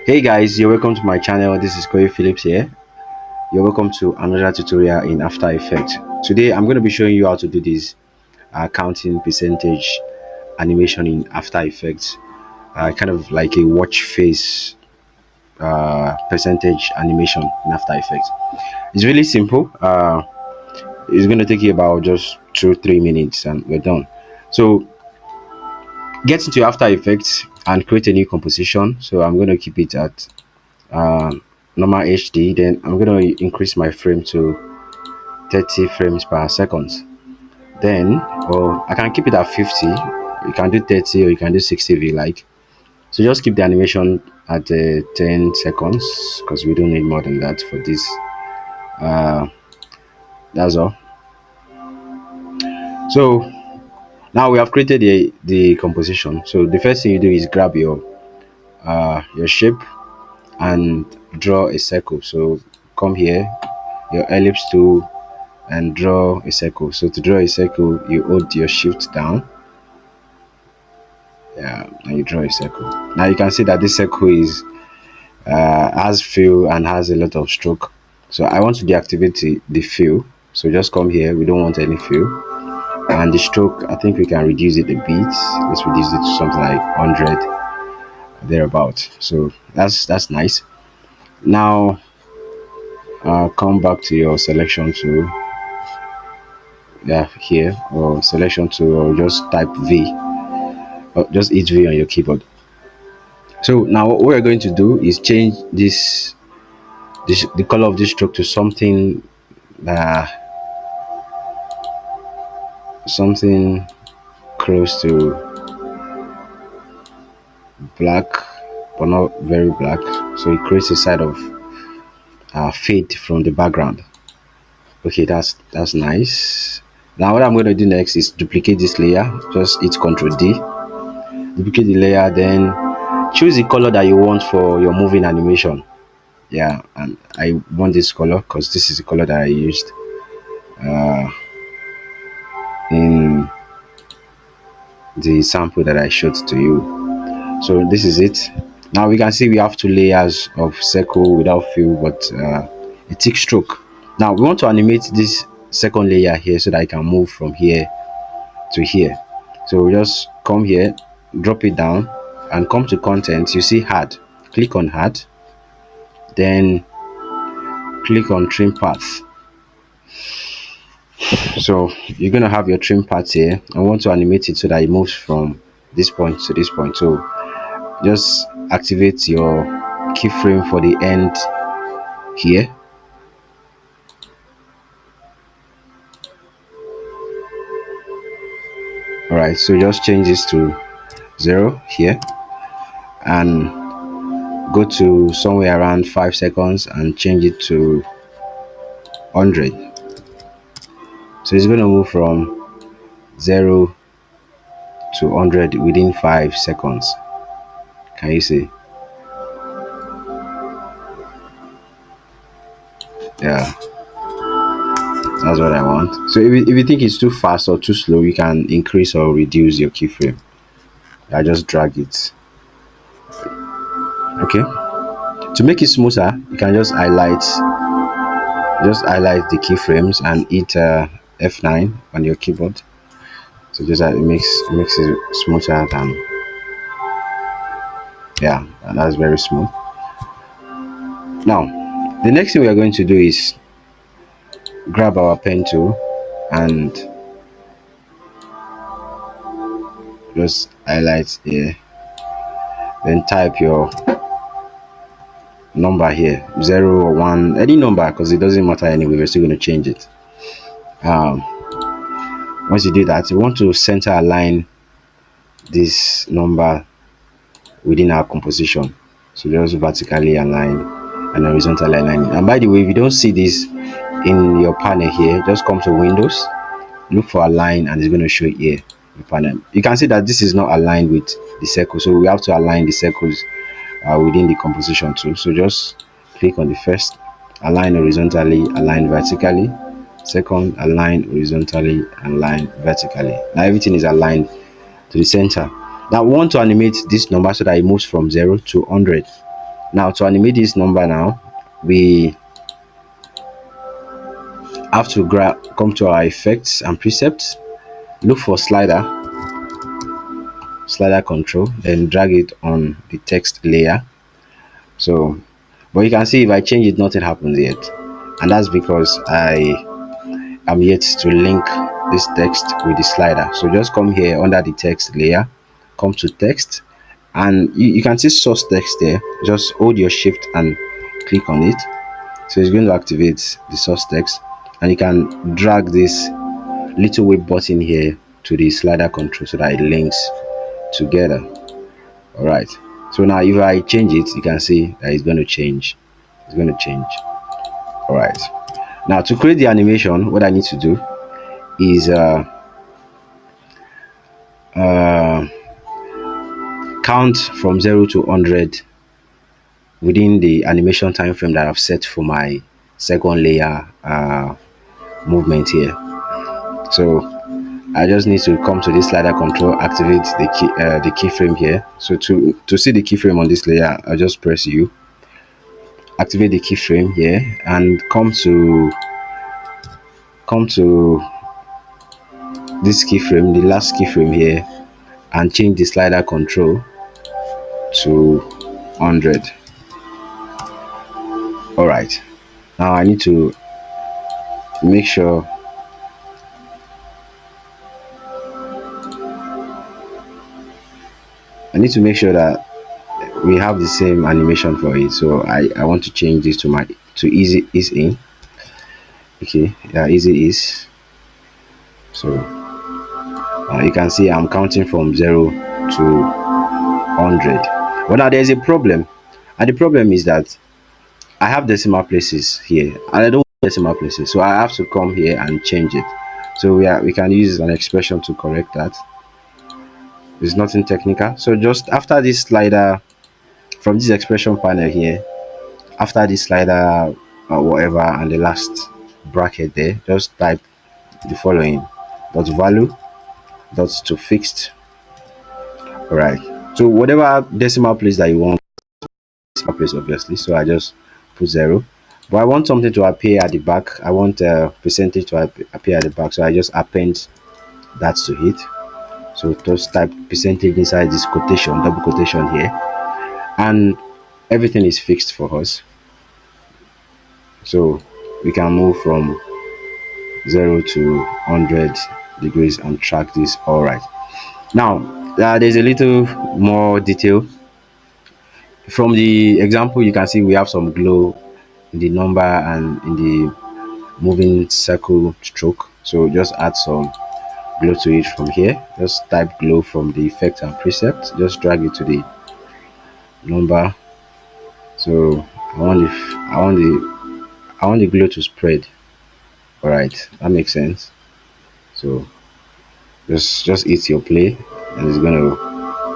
Hey guys, you're welcome to my channel. This is Corey Phillips here. You're welcome to another tutorial in After Effects. Today I'm going to be showing you how to do this counting percentage animation in After Effects, kind of like a watch face percentage animation in After Effects. It's really simple. It's going to take you about just 2-3 minutes and we're done. So get into After Effects and create a new composition. So I'm going to keep it at uh, normal HD. Then I'm going to increase my frame to 30 frames per second. Then, or I can keep it at 50. You can do 30 or you can do 60 if you like. So just keep the animation at 10 seconds because we don't need more than that for this. Uh, that's all. So now we have created the composition. So the first thing you do is grab your shape and draw a circle. So come here, your ellipse tool, and draw a circle. So to draw a circle, you hold your shift down, yeah, and you draw a circle. Now you can see that this circle is has fill and has a lot of stroke. So I want to deactivate the fill. So just come here, we don't want any fill. And the stroke, I think we can reduce it a bit. Let's reduce it to something like 100 thereabout. So that's nice. Now come back to your selection tool, yeah, here, or selection tool, or just type V, or just hit V on your keyboard. So now what we're going to do is change this the color of this stroke to uh something close to black, but not very black, so it creates a side of fade from the background. Okay, that's nice. Now what I'm going to do next is duplicate this layer. Just hit Ctrl D, duplicate the layer, then choose the color that you want for your moving animation. Yeah, and I want this color because this is the color that I used in the sample that I showed to you. So this is it. Now we can see we have two layers of circle without fill, but a thick stroke. Now we want to animate this second layer here so that I can move from here to here. So we just come here, drop it down, and come to content. You see add, click on add, then click on trim path. So you're gonna have your trim path here. I want to animate it so that it moves from this point to this point. So just activate your keyframe for the end here. All right, so just change this to 0 here and go to somewhere around 5 seconds and change it to 100. So it's going to move from 0 to 100 within 5 seconds. Can you see? Yeah, that's what I want. So if you think it's too fast or too slow, you can increase or reduce your keyframe. I just drag it. Okay, to make it smoother, you can just highlight the keyframes and hit F9 on your keyboard. So just it makes it smoother than, yeah, and that's very smooth. Now the next thing we are going to do is grab our pen tool and just highlight here, then type your number here, 0 or 1, any number, because it doesn't matter anyway. We're still going to change it. Once you do that, you want to center align this number within our composition. So just vertically align and horizontally align it. And by the way, if you don't see this in your panel here, just come to Windows, look for align, and it's going to show it here. The panel, you can see that this is not aligned with the circle, so we have to align the circles within the composition too. So just click on the first, align horizontally, align vertically. Second, align horizontally, align vertically. Now everything is aligned to the center. Now we want to animate this number so that it moves from 0 to 100. Now to animate this number now, we have to come to our effects and presets, look for slider control, then drag it on the text layer. So but you can see if I change it, nothing happens yet, and that's because I'm yet to link this text with the slider. So just come here under the text layer, come to text, and you can see source text there. Just hold your shift and click on it. So it's going to activate the source text, and you can drag this little wave button here to the slider control so that it links together. All right, so now if I change it, you can see that it's going to change. It's going to change. All right, now to create the animation, what I need to do is uh, count from 0 to 100 within the animation time frame that I've set for my second layer movement here. So I just need to come to this slider control, activate the keyframe here. So to see the keyframe on this layer, I just press U, activate the keyframe here, and come to this keyframe, the last keyframe here, and change the slider control to 100. All right, now I need to make sure that we have the same animation for it. So I want to change this to easy ease in. Okay, yeah, easy ease. So you can see I'm counting from 0 to 100. But now there's a problem, and the problem is that I have decimal places here and I don't want decimal places, so I have to come here and change it. So we can use an expression to correct that. It's nothing technical. So just after this slider, from this expression panel here, after this slider or whatever, and the last bracket there, just type the following: dot value dot to fixed. All right, so whatever decimal place that you want, decimal place obviously, so I just put 0, but I want something to appear at the back. I want a percentage to appear at the back, so I just append that to it. So just type percentage inside this quotation, double quotation here, and everything is fixed for us. So we can move from 0 to 100 degrees and track this. All right, now there's a little more detail from the example. You can see we have some glow in the number and in the moving circle stroke. So just add some glow to it from here. Just type glow from the effect and preset, just drag it to the number. So I want the glow to spread. All right, that makes sense. So just hit your play, and it's going to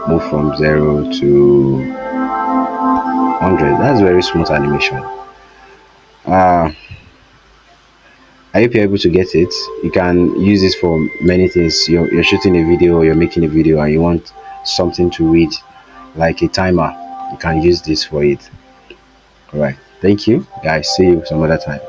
move from 0 to 100. That's very smooth animation. I hope you're able to get it. You can use this for many things. You're shooting a video, or you're making a video, and you want something to read like a timer. You can use this for it. All right, thank you guys. See you some other time.